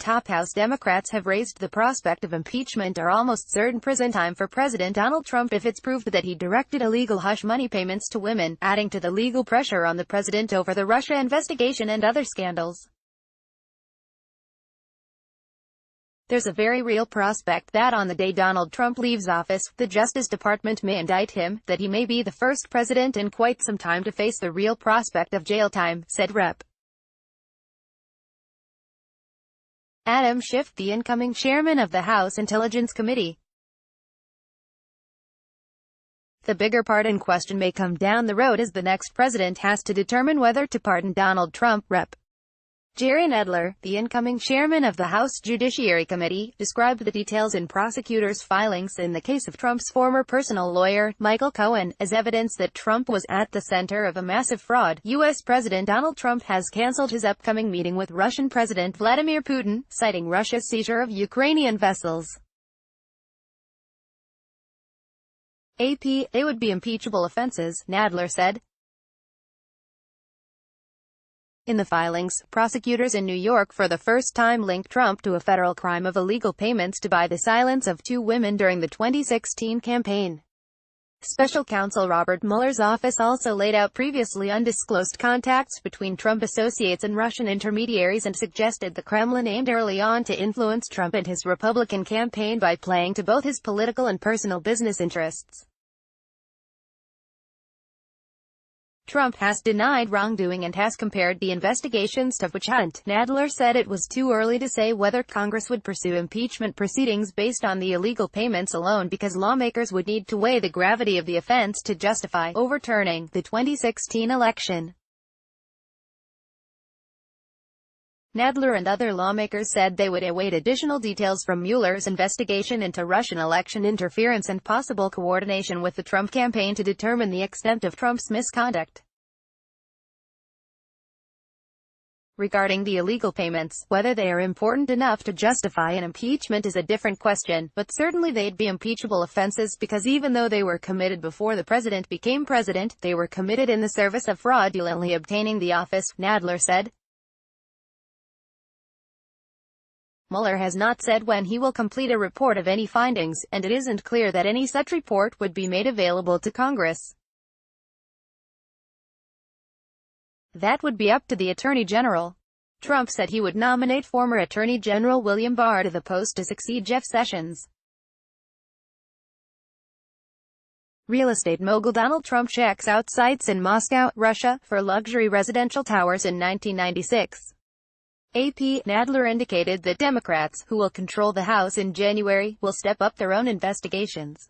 top House Democrats have raised the prospect of impeachment or almost certain prison time for President Donald Trump if it's proved that he directed illegal hush money payments to women, adding to the legal pressure on the president over the Russia investigation and other scandals. There's a very real prospect that on the day Donald Trump leaves office, the Justice Department may indict him, that he may be the first president in quite some time to face the real prospect of jail time, said Rep. Adam Schiff, the incoming chairman of the House Intelligence Committee. The bigger pardon question may come down the road as the next president has to determine whether to pardon Donald Trump. Rep. Jerry Nadler, the incoming chairman of the House Judiciary Committee, described the details in prosecutors' filings in the case of Trump's former personal lawyer, Michael Cohen, as evidence that Trump was at the center of a massive fraud. U.S. President Donald Trump has canceled his upcoming meeting with Russian President Vladimir Putin, citing Russia's seizure of Ukrainian vessels. AP, they would be impeachable offenses, Nadler said. In the filings, prosecutors in New York for the first time linked Trump to a federal crime of illegal payments to buy the silence of two women during the 2016 campaign. Special counsel Robert Mueller's office also laid out previously undisclosed contacts between Trump associates and Russian intermediaries and suggested the Kremlin aimed early on to influence Trump and his Republican campaign by playing to both his political and personal business interests. Trump has denied wrongdoing and has compared the investigations to witch hunt. Nadler said it was too early to say whether Congress would pursue impeachment proceedings based on the illegal payments alone because lawmakers would need to weigh the gravity of the offense to justify overturning the 2016 election. Nadler and other lawmakers said they would await additional details from Mueller's investigation into Russian election interference and possible coordination with the Trump campaign to determine the extent of Trump's misconduct. Regarding the illegal payments, whether they are important enough to justify an impeachment is a different question, but certainly they'd be impeachable offenses because even though they were committed before the president became president, they were committed in the service of fraudulently obtaining the office, Nadler said. Mueller has not said when he will complete a report of any findings, and it isn't clear that any such report would be made available to Congress. That would be up to the Attorney General. Trump said he would nominate former Attorney General William Barr to the post to succeed Jeff Sessions. Real estate mogul Donald Trump checks out sites in Moscow, Russia, for luxury residential towers in 1996. AP, Nadler indicated that Democrats, who will control the House in January, will step up their own investigations.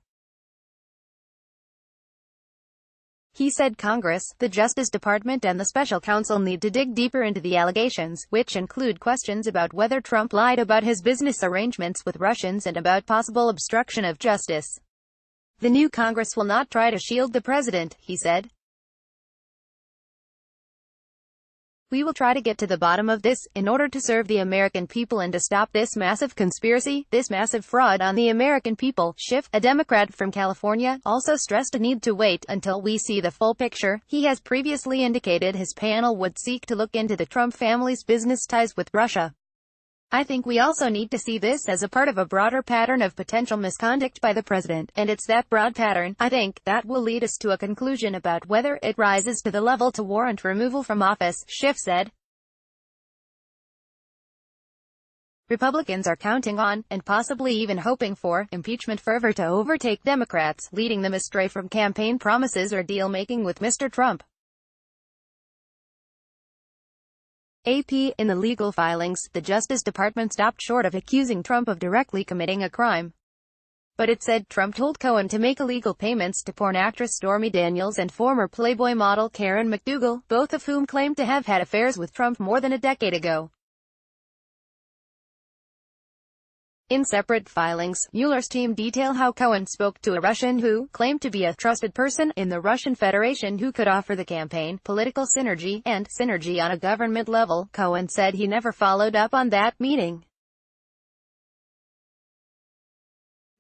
He said Congress, the Justice Department and the special counsel need to dig deeper into the allegations, which include questions about whether Trump lied about his business arrangements with Russians and about possible obstruction of justice. The new Congress will not try to shield the president, he said. We will try to get to the bottom of this, in order to serve the American people and to stop this massive conspiracy, this massive fraud on the American people. Schiff, a Democrat from California, also stressed a need to wait until we see the full picture. He has previously indicated his panel would seek to look into the Trump family's business ties with Russia. I think we also need to see this as a part of a broader pattern of potential misconduct by the president, and it's that broad pattern, I think, that will lead us to a conclusion about whether it rises to the level to warrant removal from office, Schiff said. Republicans are counting on, and possibly even hoping for, impeachment fervor to overtake Democrats, leading them astray from campaign promises or deal-making with Mr. Trump. AP, in the legal filings, the Justice Department stopped short of accusing Trump of directly committing a crime. But it said Trump told Cohen to make illegal payments to porn actress Stormy Daniels and former Playboy model Karen McDougal, both of whom claimed to have had affairs with Trump more than a decade ago. In separate filings, Mueller's team detail how Cohen spoke to a Russian who claimed to be a trusted person in the Russian Federation who could offer the campaign political synergy and synergy on a government level. Cohen said he never followed up on that meeting.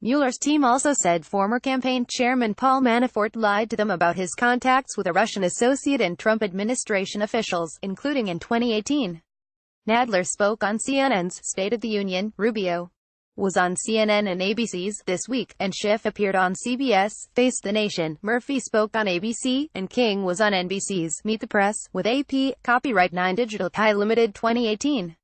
Mueller's team also said former campaign chairman Paul Manafort lied to them about his contacts with a Russian associate and Trump administration officials, including in 2018. Nadler spoke on CNN's State of the Union. Rubio was on CNN and ABC's This Week, and Schiff appeared on CBS, Face the Nation. Murphy spoke on ABC, and King was on NBC's Meet the Press, with AP. Copyright 9 Digital Pie Limited 2018.